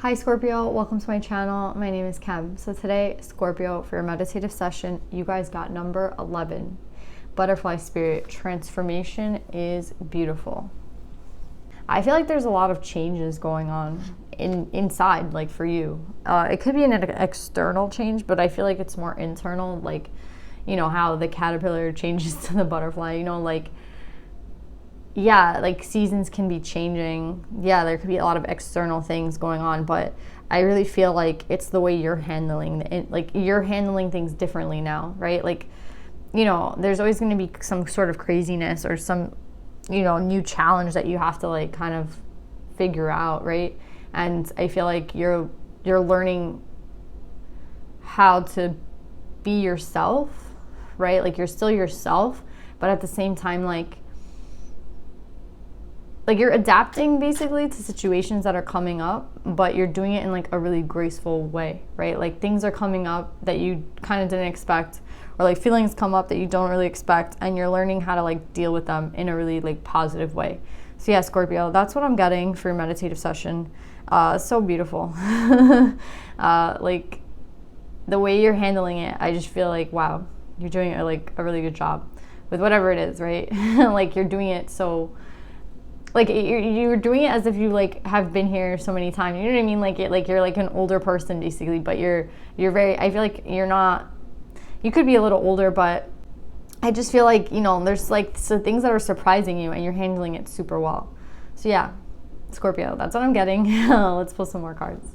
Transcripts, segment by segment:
Hi Scorpio, welcome to my channel. My name is Kim. So today, Scorpio, for your meditative session, you guys got number 11. Butterfly spirit, transformation is beautiful. I feel like there's a lot of changes going on inside, like for you. It could be an external change, but I feel like it's more internal, like, you know, how the caterpillar changes to the butterfly, you know, like, yeah, like seasons can be changing. Yeah, there could be a lot of external things going on, but I really feel like it's the way you're handling it. Like you're handling things differently now, right? Like, you know, there's always going to be some sort of craziness or some, you know, new challenge that you have to like kind of figure out, right? And I feel like you're learning how to be yourself, right? Like you're still yourself, but at the same time, like you're adapting basically to situations that are coming up, but you're doing it in like a really graceful way, right? Like things are coming up that you kind of didn't expect, or like feelings come up that you don't really expect, and you're learning how to like deal with them in a really like positive way. So yeah, Scorpio, that's what I'm getting for your meditative session. So beautiful. Like the way you're handling it, I just feel like, wow, you're doing a really good job with whatever it is, right? Like you're doing it so, like you're doing it as if you like have been here so many times. You know what I mean? Like you're like an older person basically, but you're very. I feel like you're not. You could be a little older, but I just feel like, you know, there's like some things that are surprising you, and you're handling it super well. So yeah, Scorpio, that's what I'm getting. Let's pull some more cards.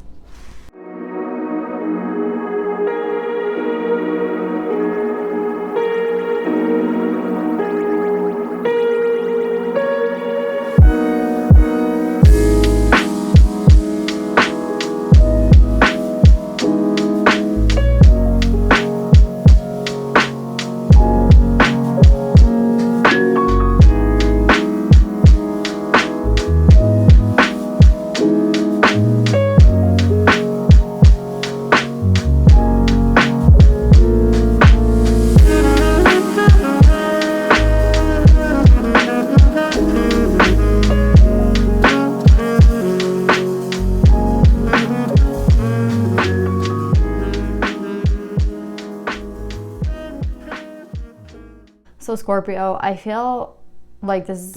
So Scorpio, I feel like this is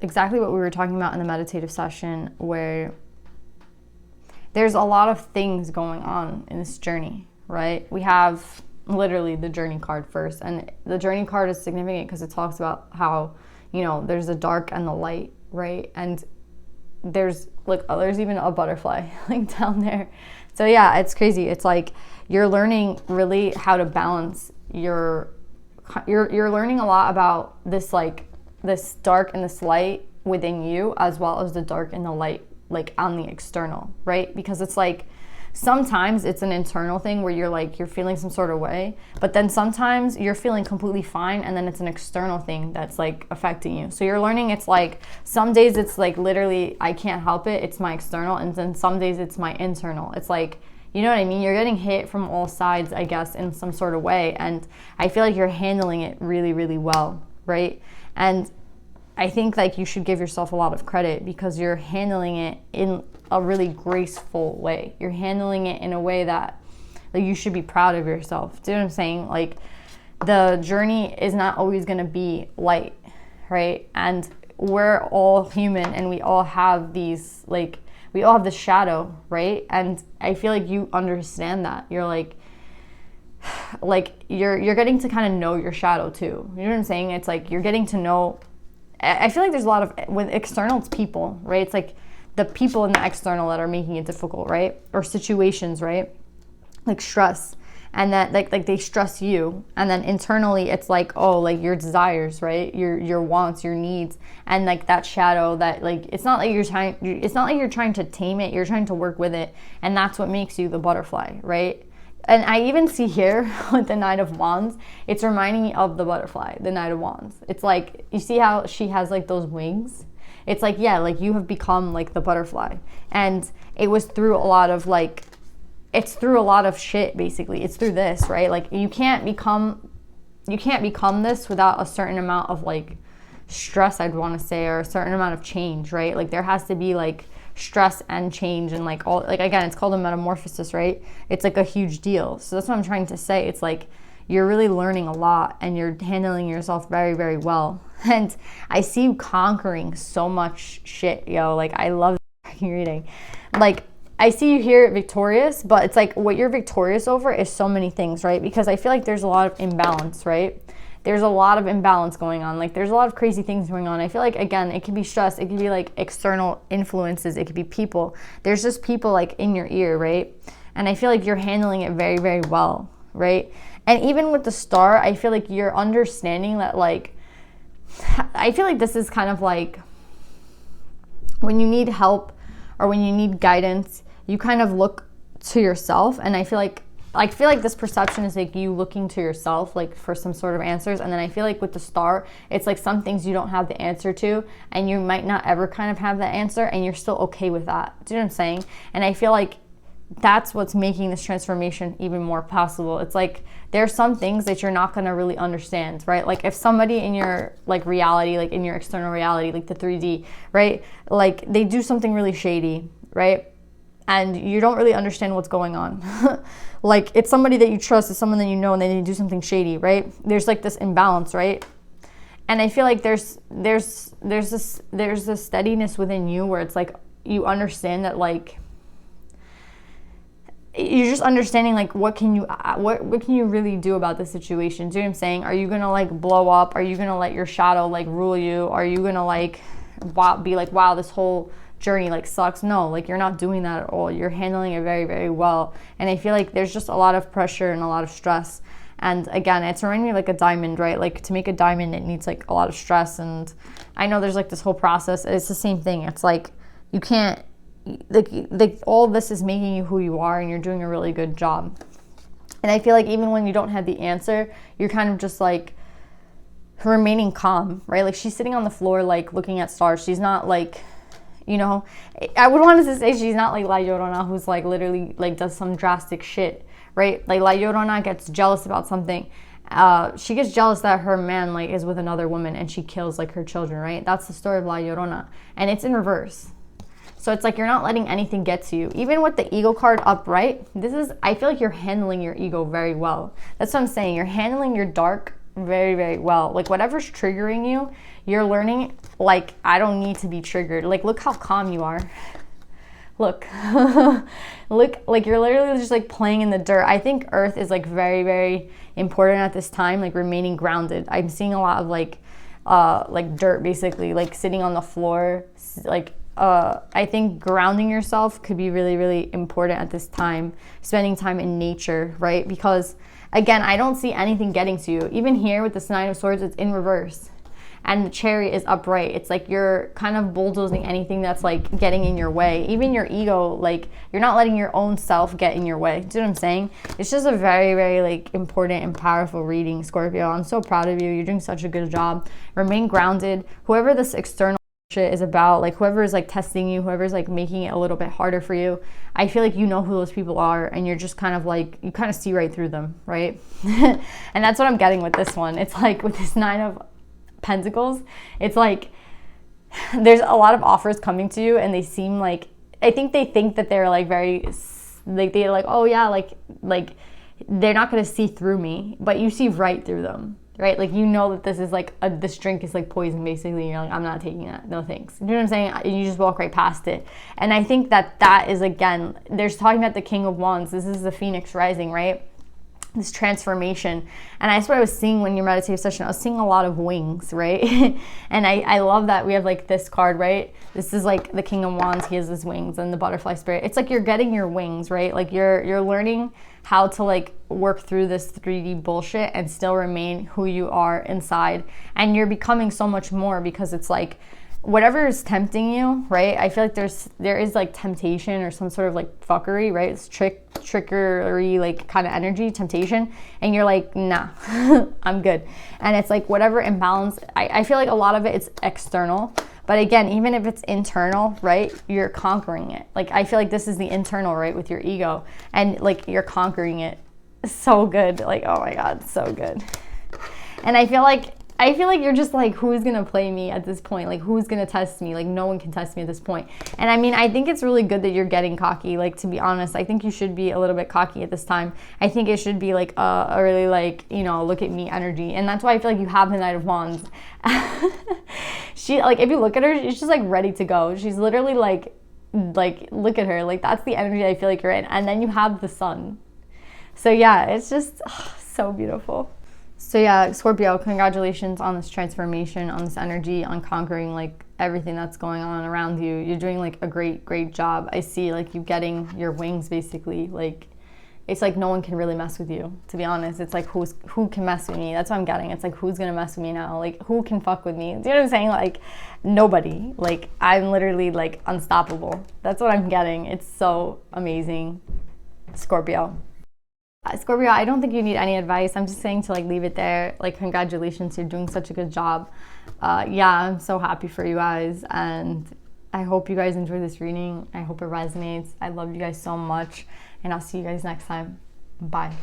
exactly what we were talking about in the meditative session, where there's a lot of things going on in this journey, right? We have literally the journey card first, and the journey card is significant because it talks about how, you know, there's the dark and the light, right? And there's like, oh, there's even a butterfly like down there. So yeah, it's crazy. It's like you're learning really how to balance you're learning a lot about this, like this dark and this light within you, as well as the dark and the light like on the external, right? Because it's like sometimes it's an internal thing where you're feeling some sort of way, but then sometimes you're feeling completely fine, and then it's an external thing that's like affecting you. So you're learning, it's like some days it's like literally I can't help it, it's my external, and then some days it's my internal. It's like, you know what I mean? You're getting hit from all sides, I guess, in some sort of way. And I feel like you're handling it really, really well, right? And I think like you should give yourself a lot of credit because you're handling it in a really graceful way. You're handling it in a way that like you should be proud of yourself. Do you know what I'm saying? Like the journey is not always going to be light, right? And we're all human, and we all have these like, we all have the shadow, right? And I feel like you understand that. You're like you're getting to kind of know your shadow too. You know what I'm saying? It's like you're getting to know. I feel like there's a lot of, with external, it's people, right? It's like the people in the external that are making it difficult, right? Or situations, right? Like stress. And that like they stress you, and then internally it's like, oh, like your desires, right? Your wants, your needs, and like that shadow that like it's not like you're trying to tame it, you're trying to work with it, and that's what makes you the butterfly, right? And I even see here with the Knight of Wands, it's reminding me of the butterfly, the Knight of Wands. It's like, you see how she has like those wings? It's like, yeah, like you have become like the butterfly, and it was through a lot of like, it's through a lot of shit, basically. It's through this, right? Like you can't become this without a certain amount of like stress, I'd want to say, or a certain amount of change, right? Like there has to be like stress and change and like all, like again, it's called a metamorphosis, right? It's like a huge deal. So that's what I'm trying to say. It's like you're really learning a lot and you're handling yourself very, very well. And I see you conquering so much shit, yo. Like, I love reading. Like, I see you here victorious, but it's like what you're victorious over is so many things, right? Because I feel like there's a lot of imbalance, right? There's a lot of imbalance going on. Like, there's a lot of crazy things going on. I feel like, again, it could be stress. It could be like external influences. It could be people. There's just people like in your ear, right? And I feel like you're handling it very, very well, right? And even with the star, I feel like you're understanding that, like, I feel like this is kind of like when you need help or when you need guidance, you kind of look to yourself. And I feel like this perception is like you looking to yourself, like for some sort of answers. And then I feel like with the star, it's like some things you don't have the answer to, and you might not ever kind of have that answer, and you're still okay with that. Do you know what I'm saying? And I feel like that's what's making this transformation even more possible. It's like there's some things that you're not going to really understand, right? Like if somebody in your like reality, like in your external reality, like the 3D, right? Like they do something really shady, right? And you don't really understand what's going on. Like it's somebody that you trust, it's someone that you know, and then they do something shady, right? There's like this imbalance, right? And I feel like there's this steadiness within you where it's like you understand that, like, you're just understanding like what can you really do about the situation. Do you know what I'm saying? Are you gonna like blow up? Are you gonna let your shadow like rule you? Are you gonna like be like, wow, this whole journey like sucks? No, like you're not doing that at all. You're handling it very, very well. And I feel like there's just a lot of pressure and a lot of stress. And again, it's reminding me of like a diamond, right? Like to make a diamond, it needs like a lot of stress. And I know there's like this whole process. It's the same thing. It's like you can't, like all this is making you who you are, and you're doing a really good job. And I feel like even when you don't have the answer, you're kind of just like remaining calm, right? Like she's sitting on the floor like looking at stars. She's not like, you know, I would want to say she's not like La Llorona, who's like literally like does some drastic shit, right? Like La Llorona gets jealous about something. She gets jealous that her man like is with another woman, and she kills like her children, right? That's the story of La Llorona, and it's in reverse. So it's like you're not letting anything get to you. Even with the ego card upright, I feel like you're handling your ego very well. That's what I'm saying. You're handling your dark very, very well. Like whatever's triggering you, you're learning, like, I don't need to be triggered. Like, look how calm you are. Look. Look, like you're literally just like playing in the dirt. I think earth is like very, very important at this time, like remaining grounded. I'm seeing a lot of like dirt basically, like sitting on the floor, like I think grounding yourself could be really, really important at this time. Spending time in nature, right? Because again, I don't see anything getting to you. Even here with this 9 of Swords, it's in reverse. And the Chariot is upright. It's like you're kind of bulldozing anything that's like getting in your way. Even your ego, like you're not letting your own self get in your way. Do you know what I'm saying? It's just a very, very like important and powerful reading, Scorpio. I'm so proud of you. You're doing such a good job. Remain grounded. Whoever this external shit is about, like whoever is like testing you, whoever's like making it a little bit harder for you, I feel like you know who those people are, and you're just kind of like, you kind of see right through them, right? And that's what I'm getting with this one. It's like with this 9 of Pentacles, it's like there's a lot of offers coming to you, and they seem like, I think they think that they're like very like, they're like, oh yeah, like they're not going to see through me, but you see right through them, right? Like you know that this is like this drink is like poison basically, and you're like, I'm not taking that, no thanks. You know what I'm saying? You just walk right past it. And I think that is, again, there's talking about the King of Wands. This is the Phoenix rising, right? This transformation. And that's what I was seeing when your meditative session. I was seeing a lot of wings, right? And I love that we have like this card, right? This is like the King of Wands. He has his wings, and the butterfly spirit. It's like you're getting your wings, right? Like you're learning how to like work through this 3D bullshit and still remain who you are inside. And you're becoming so much more, because it's like whatever is tempting you, right? I feel like there is like temptation or some sort of like fuckery, right? It's trickery, like kind of energy, temptation. And you're like, nah, I'm good. And it's like whatever imbalance, I feel like a lot of it is external. But again, even if it's internal, right, you're conquering it. Like, I feel like this is the internal, right, with your ego. And like you're conquering it so good. Like, oh my God, so good. And I feel like I feel like you're just like, who's gonna play me at this point? Like, who's gonna test me? Like, no one can test me at this point. And I mean, I think it's really good that you're getting cocky. Like, to be honest, I think you should be a little bit cocky at this time. I think it should be like a really like, you know, look at me energy. And that's why I feel like you have the Knight of Wands. She, like, if you look at her, she's just like ready to go. She's literally like look at her. Like, that's the energy I feel like you're in. And then you have the Sun. So yeah, it's just so beautiful. So yeah, Scorpio, congratulations on this transformation, on this energy, on conquering like everything that's going on around you. You're doing like a great job. I see like you getting your wings basically. Like, it's like no one can really mess with you, to be honest. It's like who can mess with me? That's what I'm getting. It's like, who's gonna mess with me now? Like, who can fuck with me? Do you know what I'm saying? Like, nobody. Like, I'm literally like unstoppable. That's what I'm getting. It's so amazing. Scorpio. Scorpio, I don't think you need any advice. I'm just saying to like leave it there. Like, congratulations, you're doing such a good job. Yeah, I'm so happy for you guys, and I hope you guys enjoy this reading. I hope it resonates. I love you guys so much, and I'll see you guys next time. Bye.